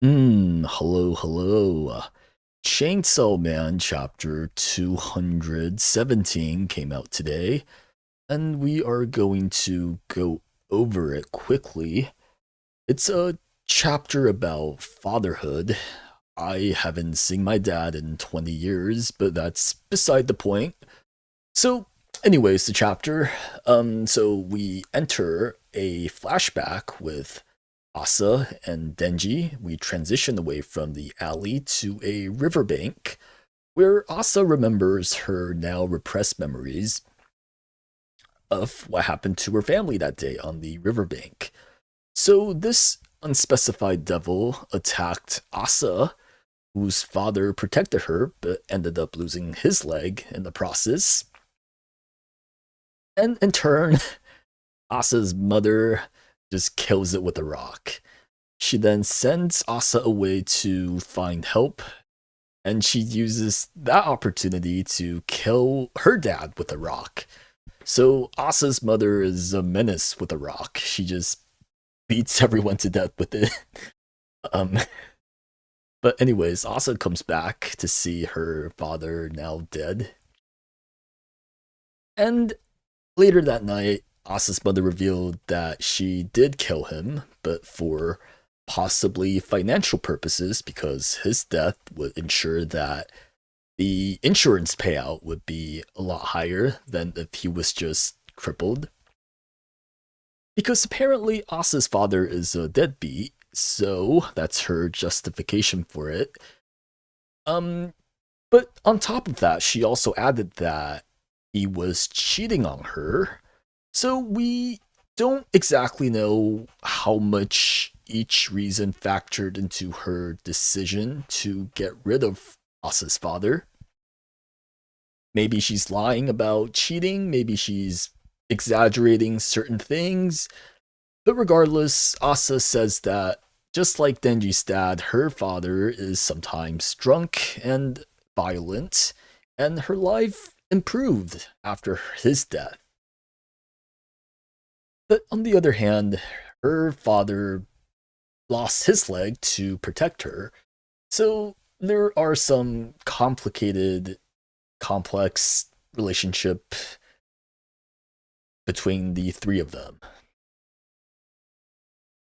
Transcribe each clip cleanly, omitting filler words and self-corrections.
Hello. Chainsaw Man chapter 217 came out today, and we are going to go over it quickly. It's a chapter about fatherhood. I haven't seen my dad in 20 years, but that's beside the point. So, anyways, the chapter. So we enter a flashback with Asa and Denji. We transition away from the alley to a riverbank where Asa remembers her now repressed memories of what happened to her family that day on the riverbank. So this unspecified devil attacked Asa, whose father protected her but ended up losing his leg in the process. And in turn, Asa's mother just kills it with a rock. She then sends Asa away to find help, and she uses that opportunity to kill her dad with a rock. So Asa's mother is a menace with a rock. She just beats everyone to death with it. Um, but anyways, Asa comes back to see her father now dead. And later that night, Asa's mother revealed that she did kill him, but for possibly financial purposes because his death would ensure that the insurance payout would be a lot higher than if he was just crippled. Because apparently Asa's father is a deadbeat, so that's her justification for it. Um, but on top of that, she also added that he was cheating on her. So we don't exactly know how much each reason factored into her decision to get rid of Asa's father. Maybe she's lying about cheating, maybe she's exaggerating certain things. But regardless, Asa says that just like Denji's dad, her father is sometimes drunk and violent, and her life improved after his death. But on the other hand, her father lost his leg to protect her. So there are some complicated, complex relationship between the three of them.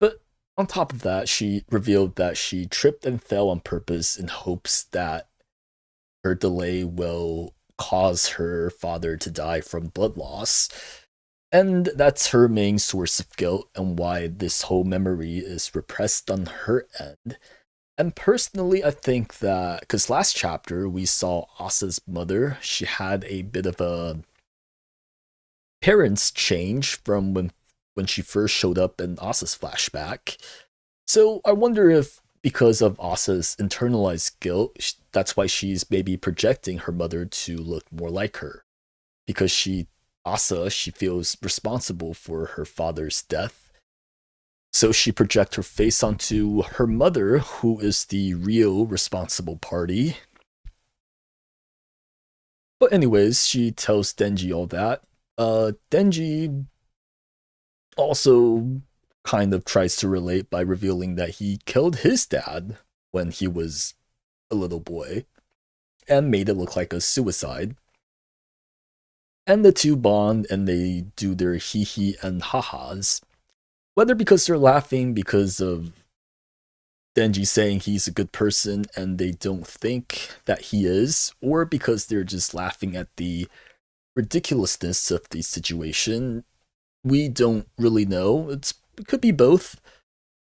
But on top of that, she revealed that she tripped and fell on purpose in hopes that her delay will cause her father to die from blood loss. And that's her main source of guilt and why this whole memory is repressed on her end. And personally, I think that because last chapter we saw Asa's mother, she had a bit of a parents change from when she first showed up in Asa's flashback. So I wonder if because of Asa's internalized guilt, that's why she's maybe projecting her mother to look more like her. Because she feels responsible for her father's death. So she projects her face onto her mother, who is the real responsible party. But anyways, she tells Denji all that. Denji also kind of tries to relate by revealing that he killed his dad when he was a little boy and made it look like a suicide. And the two bond and they do their hee hee and ha-has. Whether because they're laughing because of Denji saying he's a good person and they don't think that he is, or because they're just laughing at the ridiculousness of the situation, we don't really know. It could be both,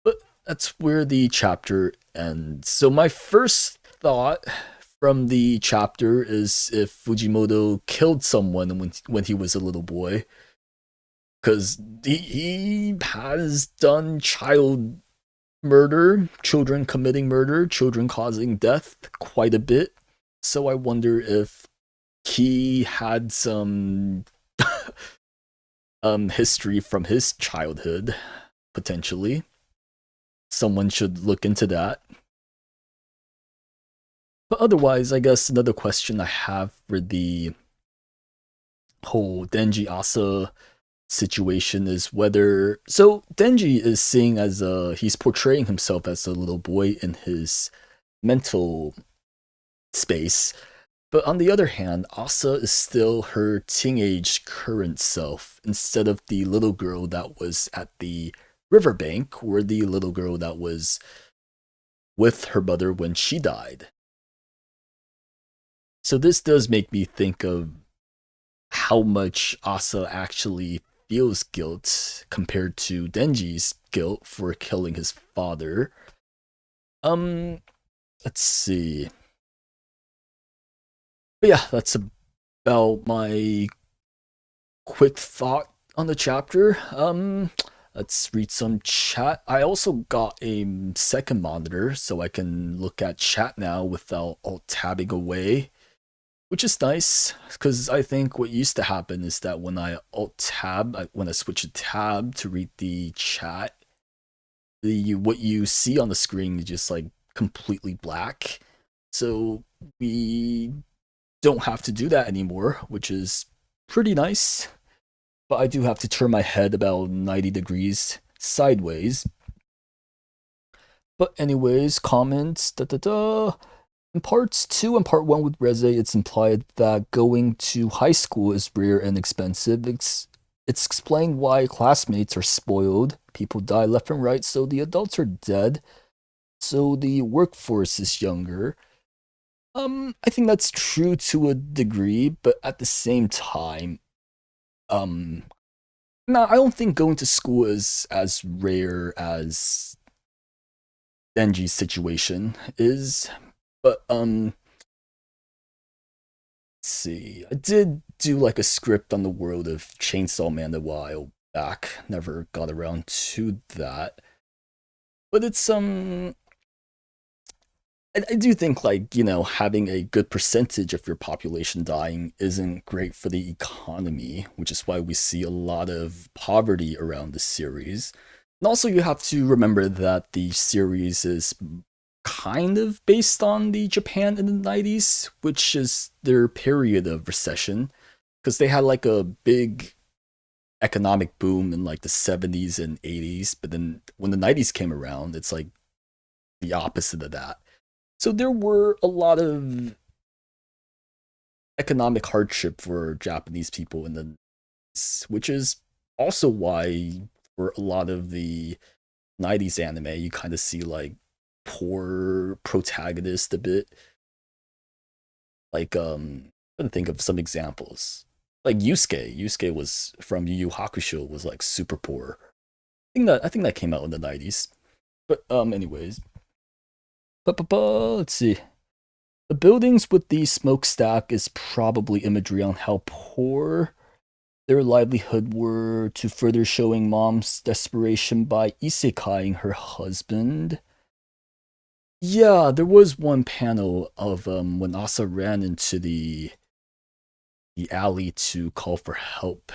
but that's where the chapter ends. So my first thought from the chapter is if Fujimoto killed someone when he was a little boy, because he has done child murder, children committing murder, children causing death quite a bit. So I wonder if he had some history from his childhood, potentially. Someone should look into that. But otherwise, I guess another question I have for the whole Denji Asa situation is whether so Denji is seeing as he's portraying himself as a little boy in his mental space, but on the other hand, Asa is still her teenage current self instead of the little girl that was at the riverbank or the little girl that was with her mother when she died. So this does make me think of how much Asa actually feels guilt compared to Denji's guilt for killing his father. Um, let's see. But yeah, that's about my quick thought on the chapter. Let's read some chat. I also got a second monitor so I can look at chat now without alt tabbing away, which is nice because I think what used to happen is that when I alt tab, when I switch a tab to read the chat, the what you see on the screen is just like completely black. So we don't have to do that anymore, which is pretty nice. But I do have to turn my head about 90 degrees sideways. But anyways, comments, da da da. In parts 2 and part 1 with Reze, it's implied that going to high school is rare and expensive. It's explained why classmates are spoiled, people die left and right, so the adults are dead, so the workforce is younger. I think that's true to a degree, but at the same time, um, no, I don't think going to school is as rare as Denji's situation is. But let's see. I did do like a script on the world of Chainsaw Man a while back. Never got around to that. But it's I do think like, having a good percentage of your population dying isn't great for the economy, which is why we see a lot of poverty around the series. And also you have to remember that the series is kind of based on the Japan in the 90s, which is their period of recession, because they had like a big economic boom in like the 70s and 80s, but then when the 90s came around, it's like the opposite of that. So there were a lot of economic hardship for Japanese people in the, which is also why for a lot of the 90s anime you kind of see like poor protagonist a bit. Like I'm gonna think of some examples. Like Yusuke. Yusuke was from Yu Yu Hakusho was like super poor. I think that came out in the 90s. But anyways. Let's see. The buildings with the smokestack is probably imagery on how poor their livelihood were, to further showing mom's desperation by isekaiing her husband. Yeah, there was one panel of when Asa ran into the alley to call for help.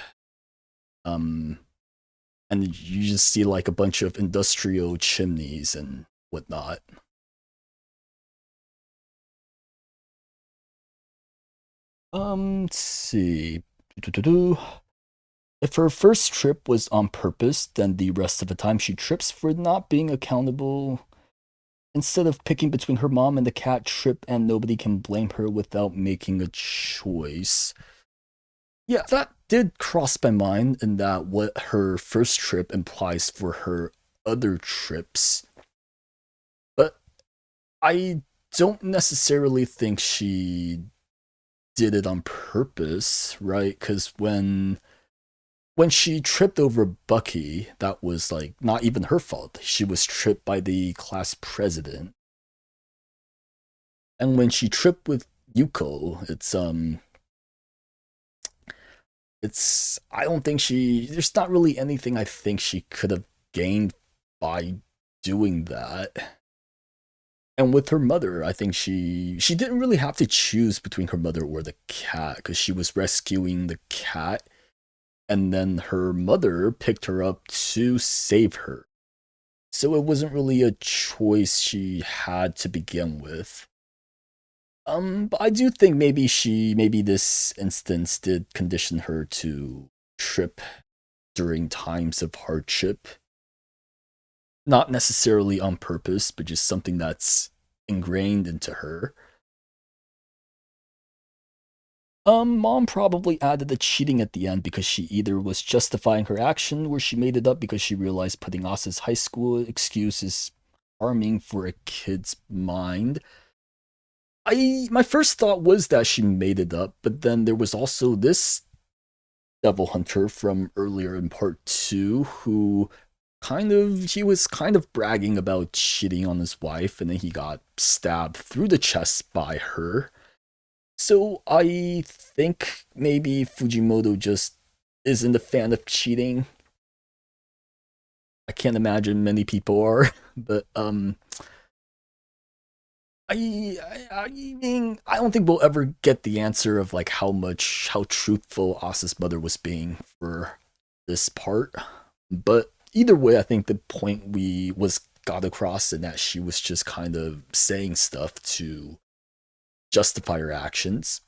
Um and you just see like a bunch of industrial chimneys and whatnot. Let's see. If her first trip was on purpose, then the rest of the time she trips for not being accountable. Instead of picking between her mom and the cat, trip and nobody can blame her without making a choice. Yeah, that did cross my mind in that what her first trip implies for her other trips. But I don't necessarily think she did it on purpose, right? Because when she tripped over Bucky, that was like not even her fault. She was tripped by the class president. And when she tripped with Yuko, it's I don't think there's not really anything I think she could have gained by doing that. And with her mother, I think she didn't really have to choose between her mother or the cat because she was rescuing the cat, and then her mother picked her up to save her. So it wasn't really a choice she had to begin with. But I do think maybe this instance did condition her to trip during times of hardship. Not necessarily on purpose, but just something that's ingrained into her. Mom probably added the cheating at the end because she either was justifying her action or she made it up because she realized putting Asa's high school excuse is harming for a kid's mind. My first thought was that she made it up, but then there was also this devil hunter from earlier in part 2 who he was kind of bragging about cheating on his wife and then he got stabbed through the chest by her. So I think maybe Fujimoto just isn't a fan of cheating. I can't imagine many people are, but I mean, I don't think we'll ever get the answer of like how truthful Asa's mother was being for this part. But either way, I think the point we was got across in that she was just kind of saying stuff to justify her actions.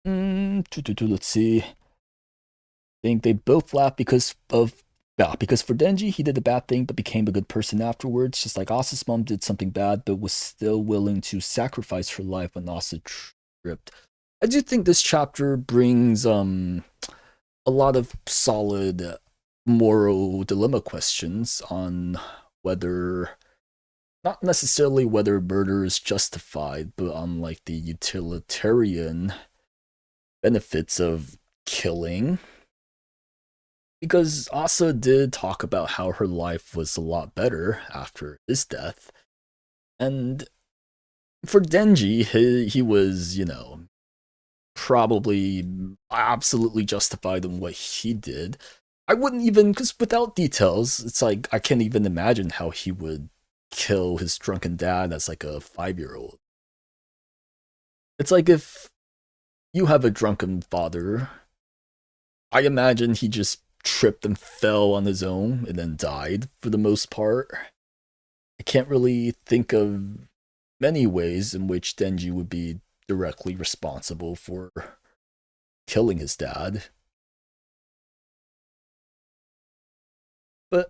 Let's see. I think they both laugh because of because for Denji, he did a bad thing but became a good person afterwards, just like Asa's mom did something bad but was still willing to sacrifice her life when Asa tripped. I do think this chapter brings a lot of solid moral dilemma questions on whether not necessarily whether murder is justified, but on like the utilitarian benefits of killing. Because Asa did talk about how her life was a lot better after his death. And for Denji, he was, probably absolutely justified in what he did. I wouldn't even, because without details, it's like I can't even imagine how he would kill his drunken dad as like a 5-year-old. It's like if you have a drunken father, I imagine he just tripped and fell on his own and then died for the most part. I can't really think of many ways in which Denji would be directly responsible for killing his dad. But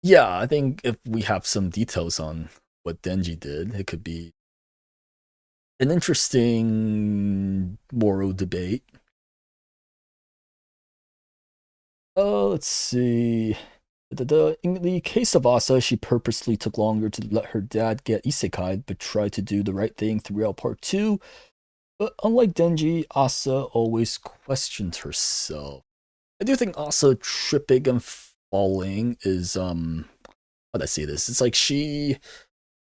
yeah, I think if we have some details on what Denji did, it could be an interesting moral debate. Let's see. In the case of Asa, she purposely took longer to let her dad get isekai, but tried to do the right thing throughout part 2. But unlike Denji, Asa always questioned herself. I do think Asa tripping and falling is how'd I say this? It's like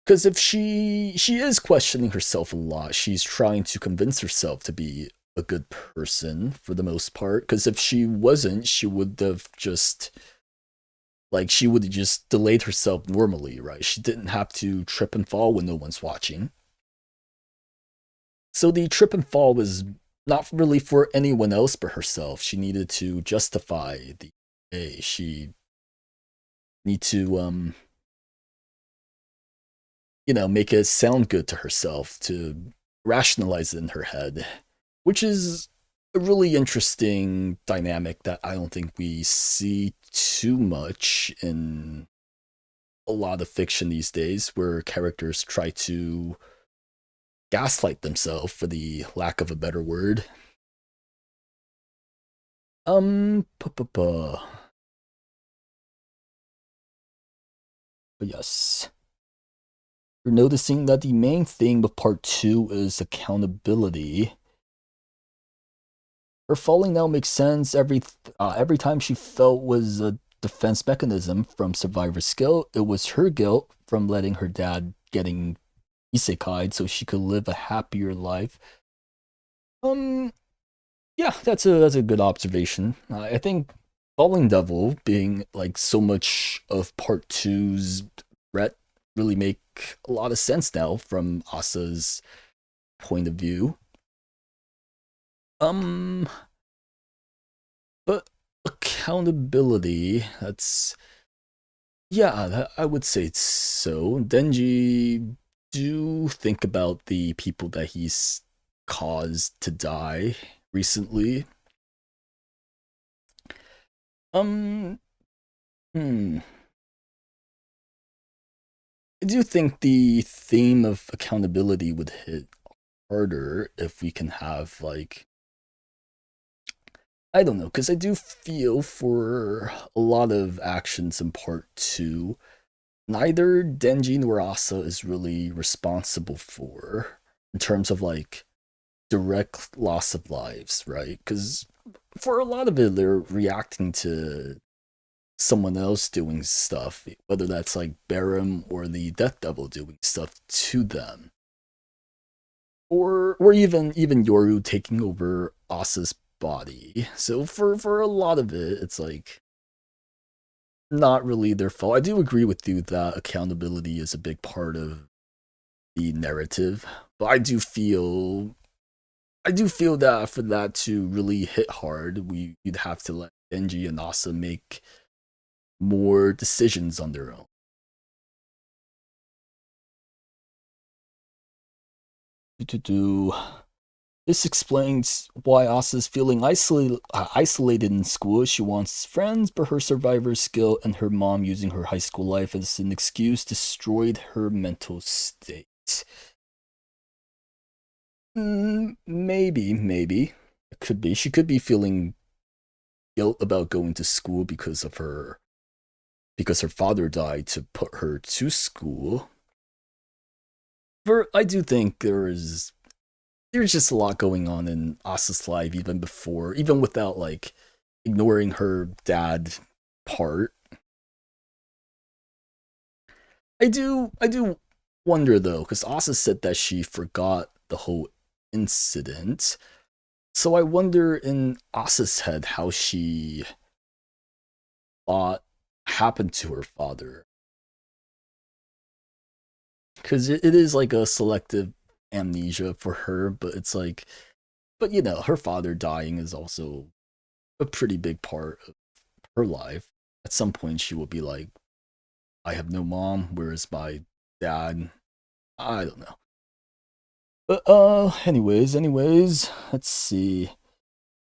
because if she is questioning herself a lot, she's trying to convince herself to be a good person for the most part. Because if she wasn't, she would have just delayed herself normally, right? She didn't have to trip and fall when no one's watching. So the trip and fall was not really for anyone else but herself. She needed to justify the day. She need to make it sound good to herself, to rationalize it in her head, which is a really interesting dynamic that I don't think we see too much in a lot of fiction these days, where characters try to gaslight themselves, for the lack of a better word. But yes. You're noticing that the main thing with part 2 is accountability. Her falling now makes sense. Every time she felt was a defense mechanism from survivor's guilt. It was her guilt from letting her dad getting isekai'd so she could live a happier life. Yeah, that's a good observation. I think Falling Devil being like so much of part 2's threat really make a lot of sense now from Asa's point of view. But accountability, I would say so. Denji do think about the people that he's caused to die recently. Um, hmm. I do think the theme of accountability would hit harder if we can have like I don't know, because I do feel for a lot of actions in part two, neither Denji nor Asa is really responsible for in terms of like direct loss of lives, right? Because for a lot of it, they're reacting to someone else doing stuff, whether that's like Barum or the Death Devil doing stuff to them, or even Yoru taking over Asa's body. So for a lot of it, it's like not really their fault. I do agree with you that accountability is a big part of the narrative, but I do feel that for that to really hit hard, you'd have to let Denji and Asa make more decisions on their own. Do This explains why Asa's feeling isolated in school. She wants friends, but her survivor skill and her mom using her high school life as an excuse destroyed her mental state. Maybe. It could be. She could be feeling guilt about going to school because her father died to put her to school. I do think there's just a lot going on in Asa's life even without like ignoring her dad part. I do wonder though, because Asa said that she forgot the whole incident. So I wonder in Asa's head how she thought happened to her father. Because it is like a selective amnesia for her, but it's like, but her father dying is also a pretty big part of her life. At some point, she will be like, I have no mom, where's my dad? I don't know. But, anyways, let's see.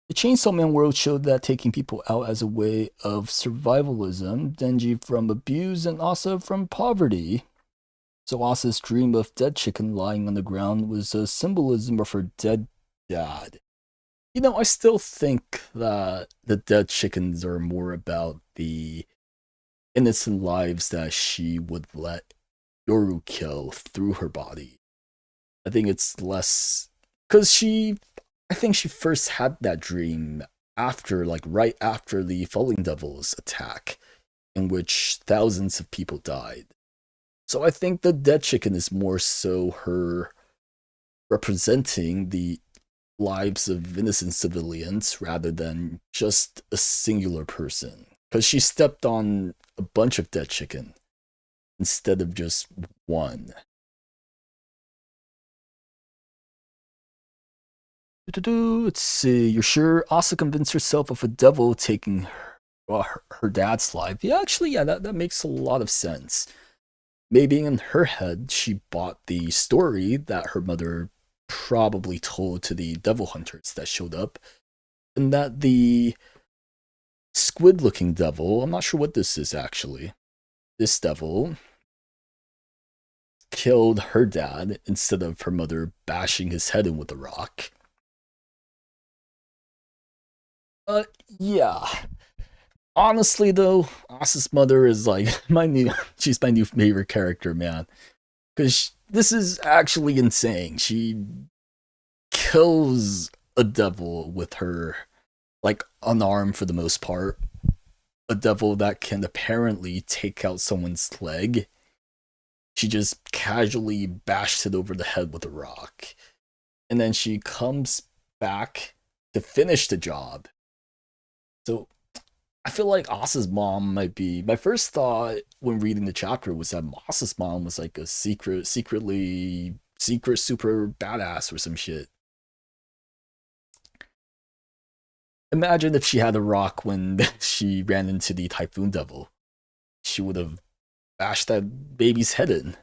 The Chainsaw Man world showed that taking people out as a way of survivalism, Denji from abuse and Asa from poverty. So Asa's dream of dead chicken lying on the ground was a symbolism of her dead dad. I still think that the dead chickens are more about the innocent lives that she would let Yoru kill through her body. I think it's less because I think she first had that dream right after the Falling Devils attack, in which thousands of people died. So I think the dead chicken is more so her representing the lives of innocent civilians rather than just a singular person. Because she stepped on a bunch of dead chicken instead of just one. Let's see. You're sure Asa convinced herself of a devil taking her dad's life? Yeah, actually, yeah, that makes a lot of sense. Maybe in her head, she bought the story that her mother probably told to the devil hunters that showed up, and that the squid looking devil, I'm not sure what this is actually, this devil killed her dad instead of her mother bashing his head in with a rock. Yeah. Honestly, though, Asa's mother is like she's my new favorite character, man. Because this is actually insane. She kills a devil with her, like, unarmed for the most part. A devil that can apparently take out someone's leg. She just casually bashed it over the head with a rock. And then she comes back to finish the job. So I feel like Asa's mom might be. My first thought when reading the chapter was that Asa's mom was like a secret super badass or some shit. Imagine if she had a rock when she ran into the Typhoon Devil. She would have bashed that baby's head in.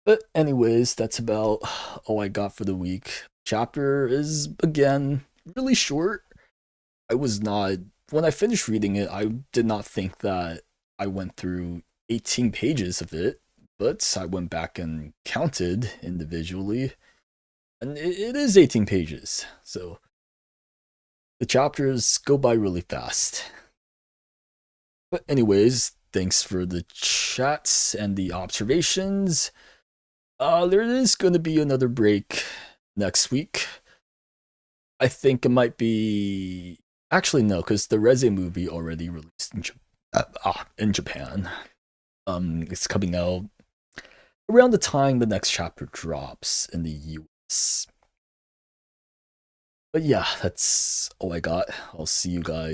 But anyways, that's about all I got for the week. Chapter is again really short. I was not when I finished reading it, I did not think that I went through 18 pages of it, but I went back and counted individually, and it is 18 pages. So the chapters go by really fast. But anyways, thanks for the chats and the observations. There is going to be another break next week. I think it might be actually no, because the Reze movie already released in Japan. It's coming out around the time the next chapter drops in the US. But yeah, that's all I got. I'll see you guys